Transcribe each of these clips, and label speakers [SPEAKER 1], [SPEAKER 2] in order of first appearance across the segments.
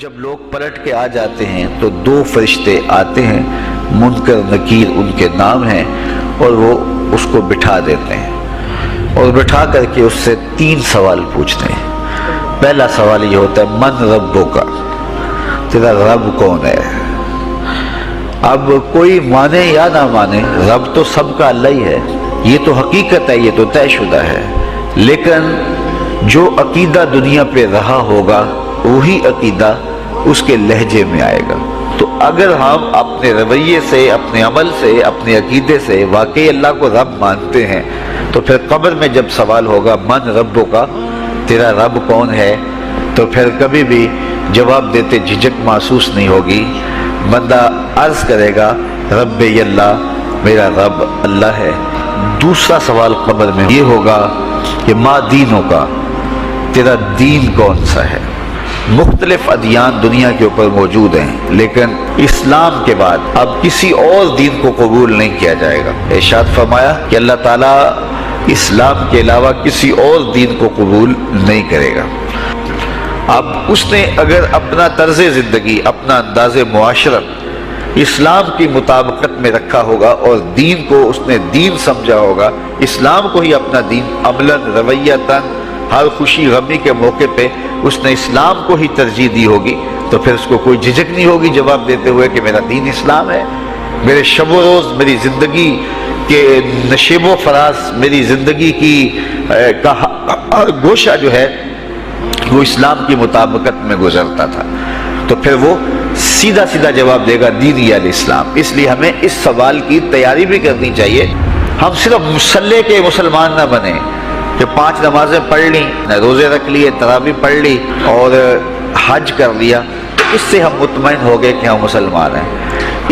[SPEAKER 1] جب لوگ پلٹ کے آ جاتے ہیں تو دو فرشتے آتے ہیں، منکر نکیر ان کے نام ہیں، اور وہ اس کو بٹھا دیتے ہیں اور بٹھا کر کے اس سے 3 سوال پوچھتے ہیں۔ پہلا سوال یہ ہوتا ہے من ربک، تیرا رب کون ہے؟ اب کوئی مانے یا نہ مانے، رب تو سب کا اللہ ہی ہے، یہ تو حقیقت ہے، یہ تو طے شدہ ہے، لیکن جو عقیدہ دنیا پہ رہا ہوگا وہی عقیدہ اس کے لہجے میں آئے گا۔ تو اگر ہم اپنے رویے سے، اپنے عمل سے، اپنے عقیدے سے واقعی اللہ کو رب مانتے ہیں تو پھر قبر میں جب سوال ہوگا من ربک، تیرا رب کون ہے، تو پھر کبھی بھی جواب دیتے جھجک محسوس نہیں ہوگی۔ بندہ عرض کرے گا رب اللہ، میرا رب اللہ ہے۔ دوسرا سوال قبر میں یہ ہوگا کہ ما دینوں کا، تیرا دین کون سا ہے؟ مختلف ادیان دنیا کے اوپر موجود ہیں، لیکن اسلام کے بعد اب کسی اور دین کو قبول نہیں کیا جائے گا۔ ارشاد فرمایا کہ اللہ تعالیٰ اسلام کے علاوہ کسی اور دین کو قبول نہیں کرے گا۔ اب اس نے اگر اپنا طرز زندگی، اپنا انداز معاشرت اسلام کی مطابقت میں رکھا ہوگا اور دین کو اس نے دین سمجھا ہوگا، اسلام کو ہی اپنا دین، عملاً رویتاً ہر خوشی غمی کے موقع پہ اس نے اسلام کو ہی ترجیح دی ہوگی، تو پھر اس کو کوئی جھجک نہیں ہوگی جواب دیتے ہوئے کہ میرا دین اسلام ہے۔ میرے شب و روز، میری زندگی کے نشیب و فراز، میری زندگی کی گوشہ جو ہے وہ اسلام کی مطابقت میں گزرتا تھا، تو پھر وہ سیدھا سیدھا جواب دے گا دین الاسلام۔ اس لیے ہمیں اس سوال کی تیاری بھی کرنی چاہیے۔ ہم صرف مسلح کے مسلمان نہ بنیں کہ 5 نمازیں پڑھ لی، روزے رکھ لیے، تراویح پڑھ لی اور حج کر لیا، تو اس سے ہم مطمئن ہو گئے کہ ہم مسلمان ہیں۔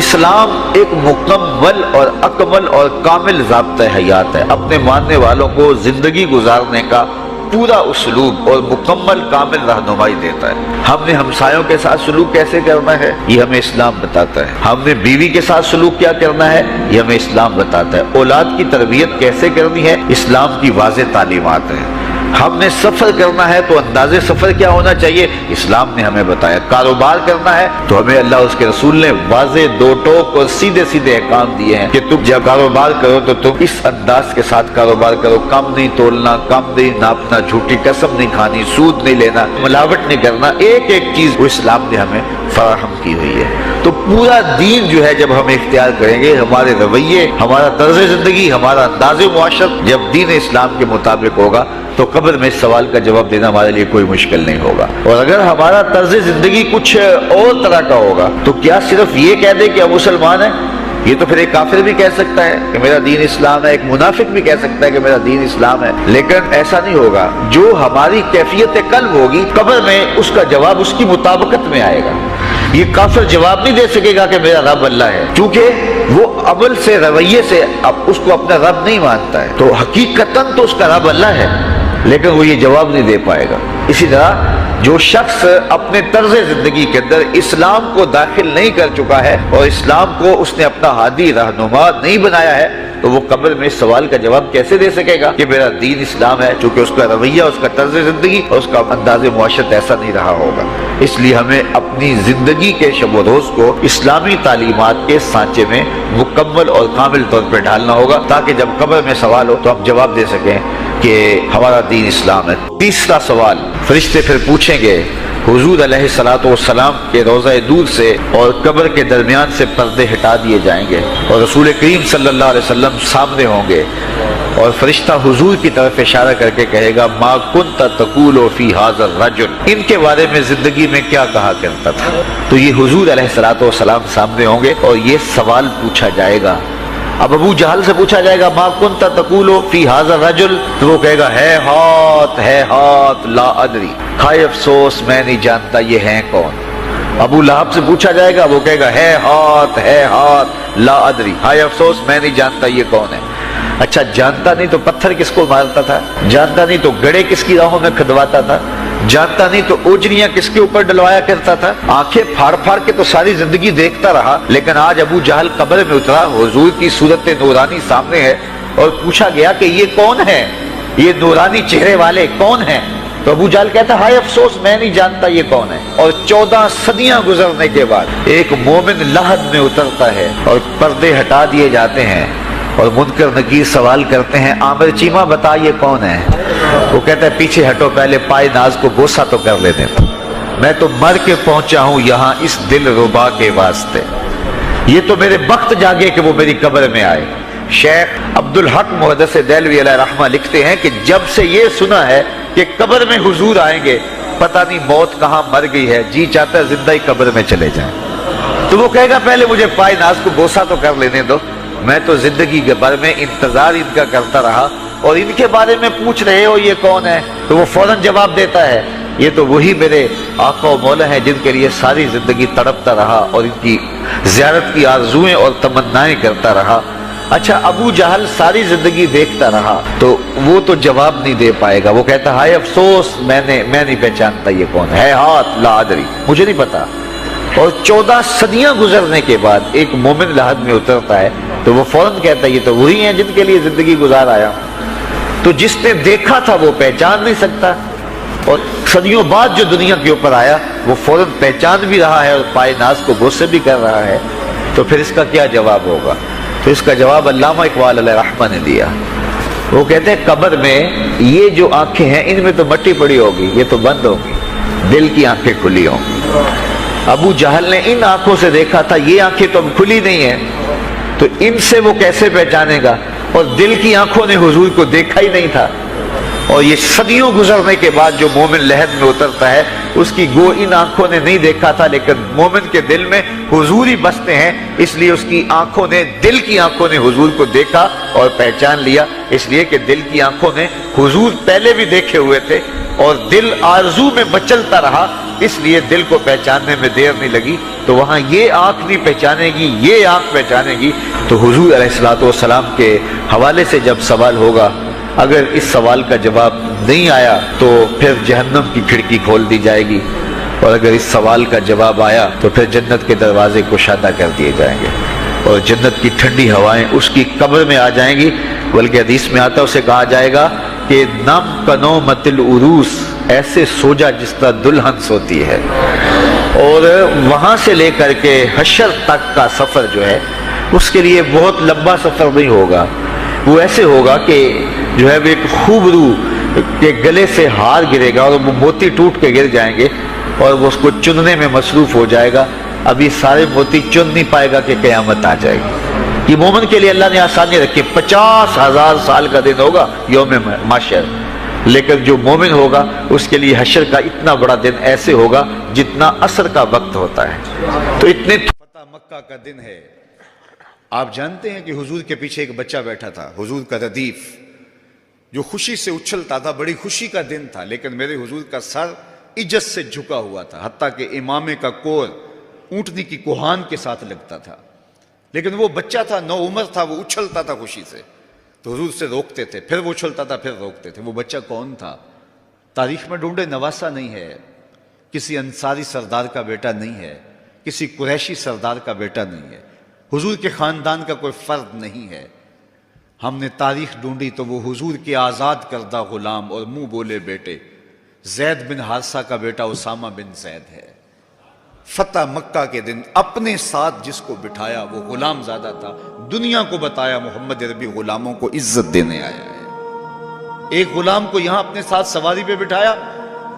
[SPEAKER 1] اسلام ایک مکمل اور اکمل اور کامل ضابطہ حیات ہے، اپنے ماننے والوں کو زندگی گزارنے کا پورا اسلوب اور مکمل کامل رہنمائی دیتا ہے۔ ہم نے ہمسایوں کے ساتھ سلوک کیسے کرنا ہے یہ ہمیں اسلام بتاتا ہے، ہم نے بیوی کے ساتھ سلوک کیا کرنا ہے یہ ہمیں اسلام بتاتا ہے، اولاد کی تربیت کیسے کرنی ہے اسلام کی واضح تعلیمات ہیں، ہم نے سفر کرنا ہے تو انداز سفر کیا ہونا چاہیے اسلام نے ہمیں بتایا، کاروبار کرنا ہے تو ہمیں اللہ اس کے رسول نے واضح 2 ٹوک اور سیدھے سیدھے احکام دیے ہیں کہ تم جب کاروبار کرو تو تم اس انداز کے ساتھ کاروبار کرو، کم نہیں تولنا، کم نہیں ناپنا، جھوٹی قسم نہیں کھانی، سود نہیں لینا، ملاوٹ نہیں کرنا، ایک ایک چیز وہ اسلام نے ہمیں فراہم کی ہوئی ہے۔ تو پورا دین جو ہے جب ہم اختیار کریں گے، ہمارے رویے، ہمارا طرز زندگی، ہمارا انداز معاشرت جب دین اسلام کے مطابق ہوگا تو قبر میں اس سوال کا جواب دینا ہمارے لیے کوئی مشکل نہیں ہوگا۔ اور اگر ہمارا طرز زندگی کچھ اور طرح کا ہوگا تو کیا صرف یہ کہہ دے کہ ہم مسلمان ہیں؟ یہ تو پھر ایک کافر بھی کہہ سکتا ہے کہ میرا دین اسلام ہے، ایک منافق بھی کہہ سکتا ہے کہ میرا دین اسلام ہے، لیکن ایسا نہیں ہوگا۔ جو ہماری کیفیت قلب ہوگی قبر میں اس کا جواب اس کی مطابقت میں آئے گا۔ یہ کافر جواب نہیں دے سکے گا کہ میرا رب اللہ ہے، کیونکہ وہ عمل سے، رویے سے اب اس کو اپنا رب نہیں مانتا ہے، تو حقیقتاً تو اس کا رب اللہ ہے، لیکن وہ یہ جواب نہیں دے پائے گا۔ اسی طرح جو شخص اپنے طرز زندگی کے اندر اسلام کو داخل نہیں کر چکا ہے اور اسلام کو اس نے اپنا ہادی رہنما نہیں بنایا ہے، تو وہ قبر میں اس سوال کا جواب کیسے دے سکے گا کہ میرا دین اسلام ہے، چونکہ اس کا رویہ، اس کا طرز زندگی اور اس کا انداز معاشرت ایسا نہیں رہا ہوگا۔ اس لیے ہمیں اپنی زندگی کے شب و روز کو اسلامی تعلیمات کے سانچے میں مکمل اور کامل طور پر ڈھالنا ہوگا، تاکہ جب قبر میں سوال ہو تو ہم جواب دے سکیں کہ ہمارا دین اسلام ہے۔ تیسرا سوال فرشتے پھر پوچھیں گے، حضور علیہ الصلوۃ والسلام کے روضہ دور سے اور قبر کے درمیان سے پردے ہٹا دیے جائیں گے اور رسول کریم صلی اللہ علیہ وسلم سامنے ہوں گے، اور فرشتہ حضور کی طرف اشارہ کر کے کہے گا ما کنت تقول فی ھذا الرجل، ان کے بارے میں زندگی میں کیا کہا کرتا تھا۔ تو یہ حضور علیہ الصلوۃ والسلام سامنے ہوں گے اور یہ سوال پوچھا جائے گا۔ اب ابو جہل سے پوچھا جائے گا ما کنت تقول فی ھذا الرجل، تو وہ کہے گا ہے ہاتھ لا ادری، ہائے افسوس میں نہیں جانتا یہ ہیں کون۔ ابو لہب سے پوچھا جائے گا، وہ کہے گا ہے ہاتھ لا ادری، ہائے افسوس میں نہیں جانتا یہ کون ہے۔ اچھا جانتا نہیں تو پتھر کس کو مارتا تھا، جانتا نہیں تو گڑے کس کی راہوں میں کھدواتا تھا، جانتا نہیں تو اوجریاں کس کے اوپر ڈلوایا کرتا تھا، آنکھیں پھاڑ پھاڑ کے تو ساری زندگی دیکھتا رہا، لیکن آج ابو جہل قبر میں اترا، حضور کی صورت نورانی سامنے ہے اور پوچھا گیا کہ یہ کون ہے، یہ نورانی چہرے والے کون ہیں؟ تو ابو جہل کہتا ہے ہائے افسوس میں نہیں جانتا یہ کون ہے. اور 14 صدیاں گزرنے کے بعد ایک مومن لحد میں اترتا ہے اور پردے ہٹا دیے جاتے ہیں اور منکر نکیر سوال کرتے ہیں عامر چیمہ بتا یہ کون ہے. وہ کہتا ہے پیچھے ہٹو پہلے پائے ناز کو بوسہ تو کر لیتے تھے. میں تو مر کے پہنچا ہوں یہاں اس دل ربا کے واسطے. یہ تو میرے وقت جاگے کہ وہ میری قبر میں آئے. شیخ عبدالحق محدث دہلوی علیہ رحمہ لکھتے ہیں کہ جب سے یہ سنا ہے کہ قبر میں حضور آئیں گے پتہ نہیں موت کہاں مر گئی ہے, جی چاہتا ہے زندہ ہی قبر میں چلے جائیں. تو وہ کہے گا پہلے مجھے پائے ناز کو بوسہ تو کر لینے دو. میں تو زندگی کے بھر میں انتظار ان کا کرتا رہا اور ان کے بارے میں پوچھ رہے ہو یہ کون ہے. تو وہ فوراً جواب دیتا ہے یہ تو وہی میرے آقا و مولا ہیں جن کے لیے ساری زندگی تڑپتا رہا اور ان کی زیارت کی آرزوئیں اور تمنائیں کرتا رہا. اچھا ابو جہل ساری زندگی دیکھتا رہا تو وہ تو جواب نہیں دے پائے گا. وہ کہتا ہائے افسوس میں نہیں پہچانتا یہ کون ہے. ہاتھ لا ادری مجھے نہیں پتا. اور 14 صدیاں گزرنے کے بعد ایک مومن لحد میں اترتا ہے تو وہ فوراً کہتا ہے یہ تو وہی ہیں جن کے لیے زندگی گزار آیا. تو جس نے دیکھا تھا وہ پہچان نہیں سکتا اور صدیوں بعد جو دنیا کے اوپر آیا وہ فوراً پہچان بھی رہا ہے اور پائے ناز کو بوسے بھی کر رہا ہے. تو پھر اس کا کیا جواب ہوگا؟ تو اس کا جواب علامہ اقبال علیہ رحمہ نے دیا. وہ کہتے ہیں قبر میں یہ جو آنکھیں ہیں ان میں تو مٹی پڑی ہوگی, یہ تو بند ہوگی, دل کی آنکھیں کھلی ہوں گی. ابو جہل نے ان آنکھوں سے دیکھا تھا, یہ آنکھیں تو اب کھلی نہیں ہیں, تو ان سے وہ کیسے پہچانے گا؟ اور دل کی آنکھوں نے حضور کو دیکھا ہی نہیں تھا. اور یہ صدیوں گزرنے کے بعد جو مومن لحد میں اترتا ہے اس کی گو ان آنکھوں نے نہیں دیکھا تھا لیکن مومن کے دل میں حضور ہی بستے ہیں, اس لیے اس کی آنکھوں نے, دل کی آنکھوں نے حضور کو دیکھا اور پہچان لیا. اس لیے کہ دل کی آنکھوں نے حضور پہلے بھی دیکھے ہوئے تھے اور دل آرزو میں مچلتا رہا, اس لیے دل کو پہچاننے میں دیر نہیں لگی. تو وہاں یہ آنکھ نہیں پہچانے گی, یہ آنکھ پہچانے گی. تو حضور علیہ الصلوۃ والسلام کے حوالے سے جب سوال ہوگا, اگر اس سوال کا جواب نہیں آیا تو پھر جہنم کی کھڑکی کھول دی جائے گی, اور اگر اس سوال کا جواب آیا تو پھر جنت کے دروازے کشادہ کر دیے جائیں گے اور جنت کی ٹھنڈی ہوائیں اس کی قبر میں آ جائیں گی. بلکہ حدیث میں آتا ہے اسے کہا جائے گا کہ نم کنو متل عروس, ایسے سو جا جس طرح دلہن سوتی ہے. اور وہاں سے لے کر کے حشر تک کا سفر جو ہے اس کے لیے بہت لمبا سفر نہیں ہوگا. وہ ایسے ہوگا کہ جو ہے وہ ایک خوبرو کے گلے سے ہار گرے گا اور وہ موتی ٹوٹ کے گر جائیں گے اور وہ اس کو چننے میں مصروف ہو جائے گا. ابھی سارے موتی چن نہیں پائے گا کہ قیامت آ جائے گی. یہ مومن کے لیے اللہ نے آسانی رکھی. 50,000 سال کا دن ہوگا یوم محشر, لیکن جو مومن ہوگا اس کے لیے حشر کا اتنا بڑا دن ایسے ہوگا جتنا عصر کا وقت ہوتا ہے. تو اتنے فتح مکہ کا دن ہے. آپ جانتے ہیں کہ حضور کے پیچھے ایک بچہ بیٹھا تھا, حضور کا ردیف, جو خوشی سے اچھلتا تھا. بڑی خوشی کا دن تھا لیکن میرے حضور کا سر عجز سے جھکا ہوا تھا, حتیٰ کہ امامے کا کور اونٹنی کی کوہان کے ساتھ لگتا تھا. لیکن وہ بچہ تھا, نو عمر تھا, وہ اچھلتا تھا خوشی سے. تو حضور سے روکتے تھے, پھر وہ اچھلتا تھا, پھر روکتے تھے. وہ بچہ کون تھا؟ تاریخ میں ڈھونڈے, نواسا نہیں ہے, کسی انصاری سردار کا بیٹا نہیں ہے, کسی قریشی سردار کا بیٹا نہیں ہے, حضور کے خاندان کا کوئی فرد نہیں ہے. ہم نے تاریخ ڈھونڈی تو وہ حضور کے آزاد کردہ غلام اور منہ بولے بیٹے زید بن حارثہ کا بیٹا اسامہ بن زید ہے. فتح مکہ کے دن اپنے ساتھ جس کو بٹھایا وہ غلام زادہ تھا. دنیا کو بتایا محمد عربی غلاموں کو عزت دینے آیا ہے. ایک غلام کو یہاں اپنے ساتھ سواری پہ بٹھایا,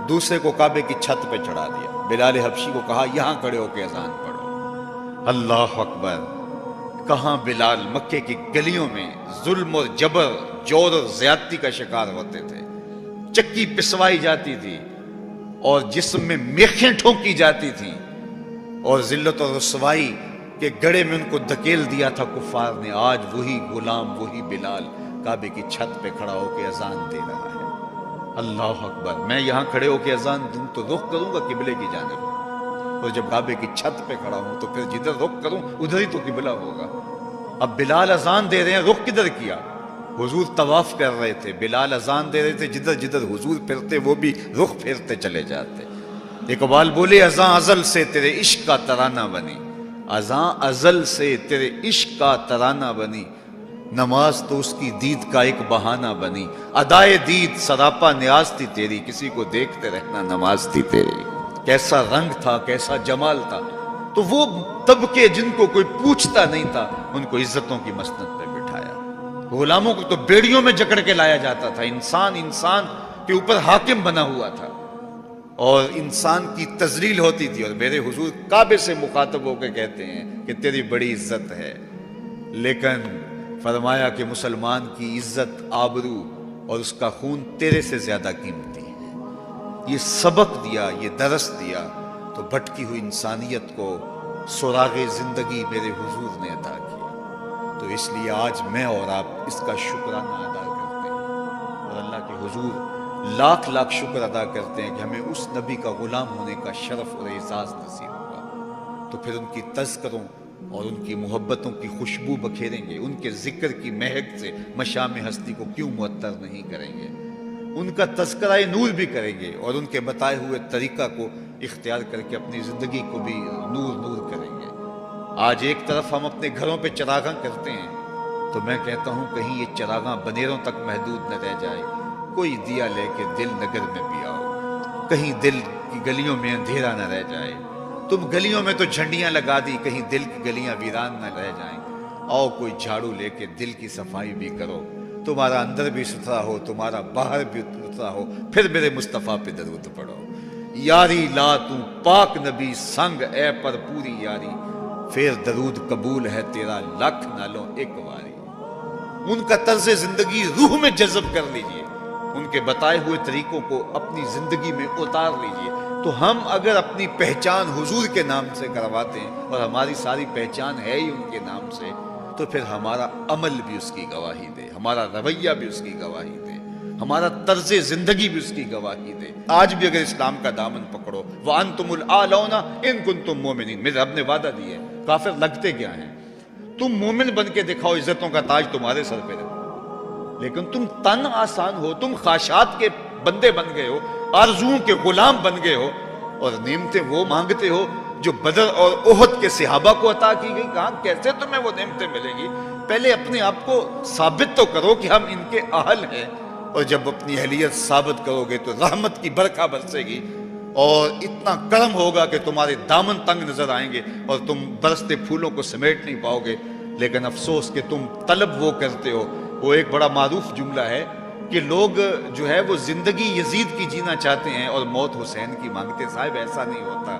[SPEAKER 1] دوسرے کو کعبے کی چھت پہ چڑھا دیا. بلال حبشی کو کہا یہاں کھڑے ہو کے اذان پڑھو. اللہ اکبر. کہاں بلال مکے کی گلیوں میں ظلم اور جبر, جور اور زیادتی کا شکار ہوتے تھے. چکی پسوائی جاتی تھی اور جسم میں میخیں ٹھونکی جاتی تھیں اور ذلت اور رسوائی کے گڑھے میں ان کو دھکیل دیا تھا کفار نے. آج وہی غلام, وہی بلال کعبے کی چھت پہ کھڑا ہو کے اذان دے رہا ہے. اللہ اکبر. میں یہاں کھڑے ہو کے اذان دوں تو رخ کروں گا قبلے کی جانب, اور جب کعبے کی چھت پہ کھڑا ہوں تو پھر جدھر رخ کروں ادھر ہی تو قبلہ ہوگا. اب بلال اذان دے رہے ہیں, رخ کدھر کیا؟ حضور طواف کر رہے تھے, بلال اذان دے رہے تھے, جدھر جدھر حضور پھرتے وہ بھی رخ پھیرتے چلے جاتے. اقبال بولے اذان ازل سے تیرے عشق کا ترانہ بنی, اذان ازل سے تیرے عشق کا ترانہ بنی,
[SPEAKER 2] نماز تو اس کی دید کا ایک بہانہ بنی، ادائے دید سراپا نیاز تھی تیری، کسی کو دیکھتے رہنا نماز تھی تیری۔ کیسا رنگ تھا، کیسا جمال تھا، تو وہ طبقے جن کو کوئی پوچھتا نہیں تھا ان کو عزتوں کی مسند پہ بٹھایا۔ غلاموں کو تو بیڑیوں میں جکڑ کے لایا جاتا تھا، انسان کے اوپر حاکم بنا ہوا تھا اور انسان کی تذلیل ہوتی تھی، اور میرے حضور کعبے سے مخاطب ہو کے کہتے ہیں کہ تیری بڑی عزت ہے، لیکن فرمایا کہ مسلمان کی عزت، آبرو اور اس کا خون تیرے سے زیادہ قیمتی ہے۔ یہ سبق دیا، یہ درس دیا تو بھٹکی ہوئی انسانیت کو سراغ زندگی میرے حضور نے عطا کی۔ تو اس لیے آج میں اور آپ اس کا شکرانہ ادا کرتے ہیں اور اللہ کے حضور لاکھ لاکھ شکر ادا کرتے ہیں کہ ہمیں اس نبی کا غلام ہونے کا شرف اور اعزاز نصیب ہوگا۔ تو پھر ان کی تذکروں اور ان کی محبتوں کی خوشبو بکھیریں گے، ان کے ذکر کی مہک سے مشام ہستی کو کیوں معطر نہیں کریں گے، ان کا تذکرہ نور بھی کریں گے اور ان کے بتائے ہوئے طریقہ کو اختیار کر کے اپنی زندگی کو بھی نور نور کریں گے۔ آج ایک طرف ہم اپنے گھروں پہ چراغاں کرتے ہیں تو میں کہتا ہوں کہیں یہ چراغاں بنیروں تک محدود نہ رہ جائے، کوئی دیا لے کے دل نگر میں بھی آؤ، کہیں دل کی گلیوں میں اندھیرا نہ رہ جائے۔ تم گلیوں میں تو جھنڈیاں لگا دی، کہیں دل کی گلیاں ویران نہ رہ جائیں۔ آؤ کوئی جھاڑو لے کے دل کی صفائی بھی کرو، تمہارا اندر بھی ستھرا ہو، تمہارا باہر بھی ستھرا ہو، پھر میرے مصطفیٰ پہ درود پڑھو۔ یاری لا تو پاک نبی سنگ اے پر پوری یاری، پھر درود قبول ہے تیرا لکھ نالوں ایک واری۔ ان کا طرز زندگی روح میں جذب کر لیجئے، ان کے بتائے ہوئے طریقوں کو اپنی زندگی میں اتار لیجئے۔ تو ہم اگر اپنی پہچان حضور کے نام سے کرواتے ہیں اور ہماری ساری پہچان ہے ہی ان کے نام سے، تو پھر ہمارا عمل بھی اس کی گواہی دے، ہمارا رویہ بھی اس کی گواہی دے، ہمارا طرز زندگی بھی اس کی گواہی دے۔ آج بھی اگر اسلام کا دامن پکڑو، وَأَنْتُمُ الْأَعْلَوْنَ إِن كُنْتُم مُؤْمِنِينَ، میرے رب نے وعدہ دیا ہے، کافر لگتے کیا ہیں، تم مومن بن کے دکھاؤ، عزتوں کا تاج تمہارے سر پہ رکھو، لیکن تم تن آسان ہو، تم خواہشات کے بندے بن گئے ہو، آرزوؤں کے غلام بن گئے ہو، اور نعمتیں وہ مانگتے ہو جو بدر اور احد کے صحابہ کو عطا کی گئی۔ کہاں کیسے تمہیں وہ نعمتیں ملیں گی؟ پہلے اپنے آپ کو ثابت تو کرو کہ ہم ان کے اہل ہیں، اور جب اپنی اہلیت ثابت کرو گے تو رحمت کی برکھا برسے گی اور اتنا کرم ہوگا کہ تمہارے دامن تنگ نظر آئیں گے اور تم برستے پھولوں کو سمیٹ نہیں پاؤ گے۔ لیکن افسوس کہ تم طلب وہ کرتے ہو، وہ ایک بڑا معروف جملہ ہے کہ لوگ جو ہے وہ زندگی یزید کی جینا چاہتے ہیں اور موت حسین کی مانگتے ہیں۔ صاحب ایسا نہیں ہوتا،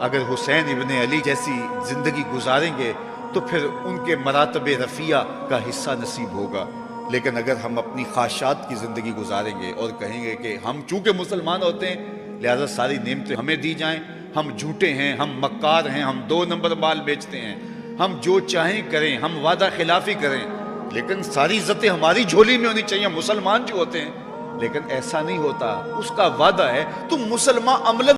[SPEAKER 2] اگر حسین ابن علی جیسی زندگی گزاریں گے تو پھر ان کے مراتب رفیع کا حصہ نصیب ہوگا، لیکن اگر ہم اپنی خواہشات کی زندگی گزاریں گے اور کہیں گے کہ ہم چونکہ مسلمان ہوتے ہیں لہذا ساری نعمتیں ہمیں دی جائیں، ہم جھوٹے ہیں، ہم مکار ہیں، ہم 2 نمبر مال بیچتے ہیں، ہم جو چاہیں کریں، ہم وعدہ خلافی کریں، لیکن ساری عزتیں ہماری جھولی میں ہونی چاہیے، مسلمان جو ہوتے ہیں، لیکن ایسا نہیں ہوتا۔ اس کا وعدہ ہے تم مسلمان عملاً